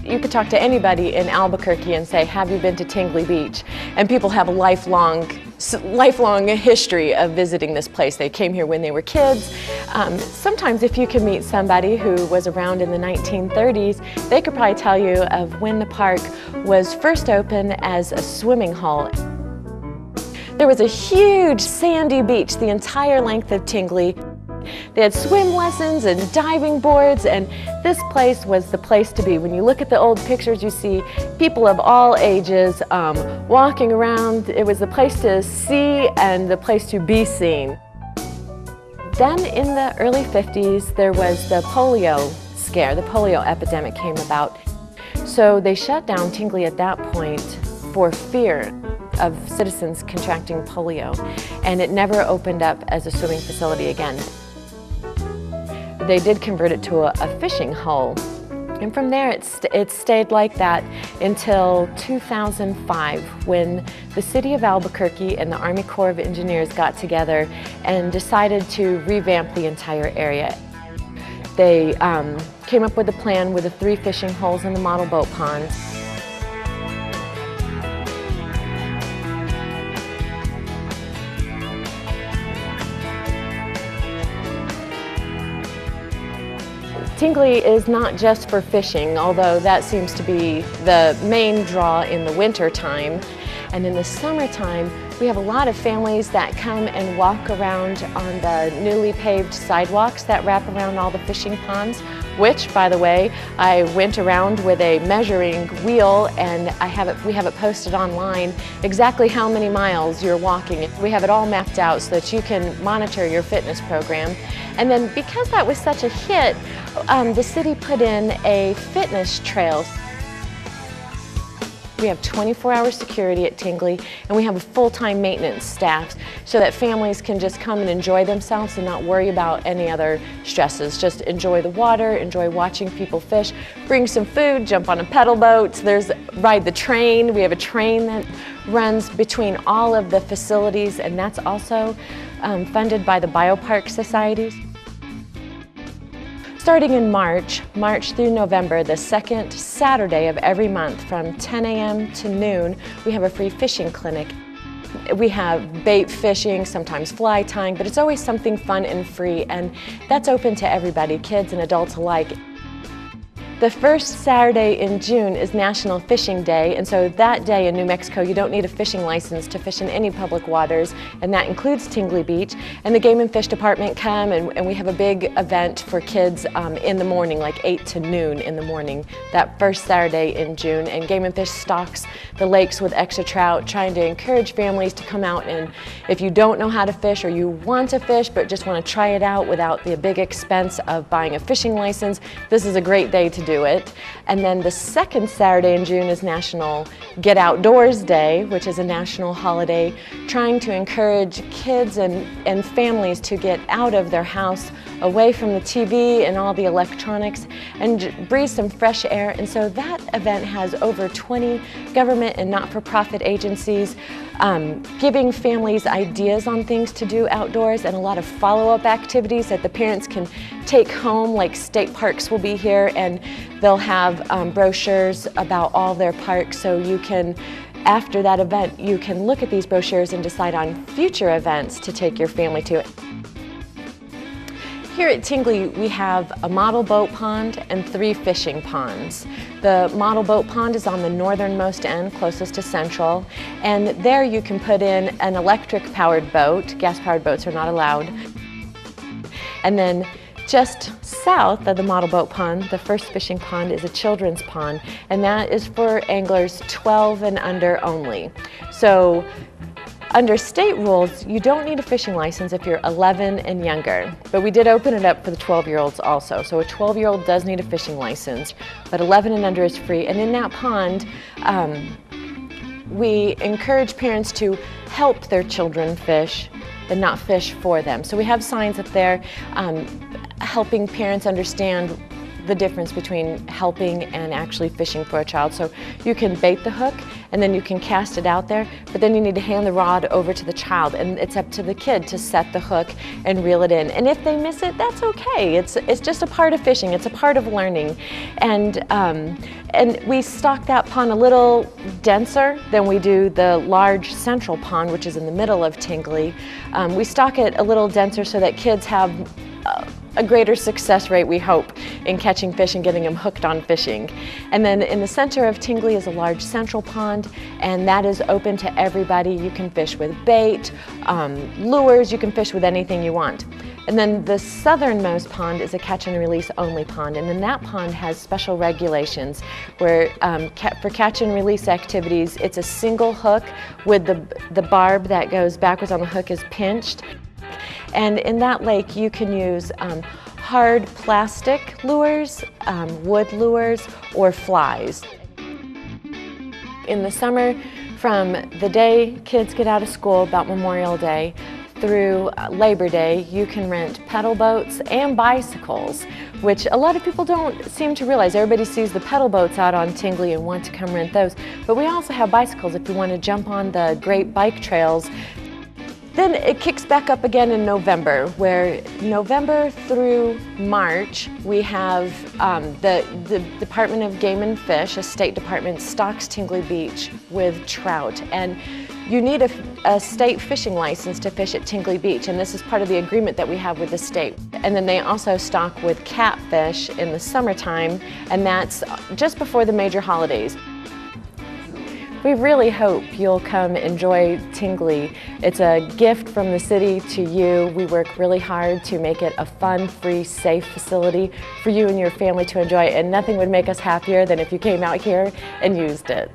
You could talk to anybody in Albuquerque and say, have you been to Tingley Beach? And people have a lifelong history of visiting this place. They came here when they were kids. Sometimes if you can meet somebody who was around in the 1930s, they could probably tell you of when the park was first opened as a swimming hole. There was a huge sandy beach the entire length of Tingley. They had swim lessons and diving boards, and this place was the place to be. When you look at the old pictures, you see people of all ages walking around. It was the place to see and the place to be seen. Then in the early 50s, there was the polio scare. The polio epidemic came about. So they shut down Tingley at that point for fear of citizens contracting polio, and it never opened up as a swimming facility again. They did convert it to a fishing hole, and from there it stayed like that until 2005, when the city of Albuquerque and the Army Corps of Engineers got together and decided to revamp the entire area. They came up with a plan with the 3 fishing holes and the model boat pond. Tingley is not just for fishing, although that seems to be the main draw in the winter time. And in the summertime, we have a lot of families that come and walk around on the newly paved sidewalks that wrap around all the fishing ponds, which, by the way, I went around with a measuring wheel, and we have it posted online exactly how many miles you're walking. We have it all mapped out so that you can monitor your fitness program. And then because that was such a hit, the city put in a fitness trail. We have 24-hour security at Tingley, and we have a full-time maintenance staff so that families can just come and enjoy themselves and not worry about any other stresses. Just enjoy the water, enjoy watching people fish, bring some food, jump on a pedal boat. Ride the train. We have a train that runs between all of the facilities, and that's also funded by the Biopark Societies. Starting in March through November, the second Saturday of every month from 10 a.m. to noon, we have a free fishing clinic. We have bait fishing, sometimes fly tying, but it's always something fun and free, and that's open to everybody, kids and adults alike. The first Saturday in June is National Fishing Day, and so that day in New Mexico you don't need a fishing license to fish in any public waters, and that includes Tingley Beach. And the Game and Fish Department come, and we have a big event for kids in the morning, like 8 to noon in the morning, that first Saturday in June. And Game and Fish stocks the lakes with extra trout, trying to encourage families to come out, and if you don't know how to fish or you want to fish but just want to try it out without the big expense of buying a fishing license, this is a great day to do it. And then the second Saturday in June is National Get Outdoors Day, which is a national holiday trying to encourage kids and families to get out of their house, away from the TV and all the electronics, and breathe some fresh air. And so that event has over 20 government and not-for-profit agencies giving families ideas on things to do outdoors, and a lot of follow-up activities that the parents can take home, like state parks will be here, and they'll have brochures about all their parks, so you can, after that event, you can look at these brochures and decide on future events to take your family to. Here at Tingley, we have a model boat pond and 3 fishing ponds. The model boat pond is on the northernmost end, closest to Central, and there you can put in an electric-powered boat. Gas-powered boats are not allowed. And then just south of the model boat pond, the first fishing pond is a children's pond, and that is for anglers 12 and under only. So under state rules, you don't need a fishing license if you're 11 and younger, but we did open it up for the 12-year-olds also. So a 12-year-old does need a fishing license, but 11 and under is free. And in that pond, we encourage parents to help their children fish, but not fish for them. So we have signs up there helping parents understand the difference between helping and actually fishing for a child. So you can bait the hook and then you can cast it out there, but then you need to hand the rod over to the child, and it's up to the kid to set the hook and reel it in. And if they miss it, that's okay. It's just a part of fishing. It's a part of learning. And we stock that pond a little denser than we do the large central pond, which is in the middle of Tingley. We stock it a little denser so that kids have a greater success rate, we hope, in catching fish and getting them hooked on fishing. And then in the center of Tingley is a large central pond, and that is open to everybody. You can fish with bait, lures, you can fish with anything you want. And then the southernmost pond is a catch and release only pond, and then that pond has special regulations where for catch and release activities, it's a single hook with the barb that goes backwards on the hook is pinched. And in that lake you can use hard plastic lures, wood lures, or flies. In the summer, from the day kids get out of school, about Memorial Day, through Labor Day, you can rent pedal boats and bicycles, which a lot of people don't seem to realize. Everybody sees the pedal boats out on Tingley and want to come rent those, but we also have bicycles if you want to jump on the great bike trails. Then it kicks back up again in November, where November through March we have the Department of Game and Fish, a state department, stocks Tingley Beach with trout. And you need a state fishing license to fish at Tingley Beach, and this is part of the agreement that we have with the state. And then they also stock with catfish in the summertime, and that's just before the major holidays. We really hope you'll come enjoy Tingley. It's a gift from the city to you. We work really hard to make it a fun, free, safe facility for you and your family to enjoy, and nothing would make us happier than if you came out here and used it.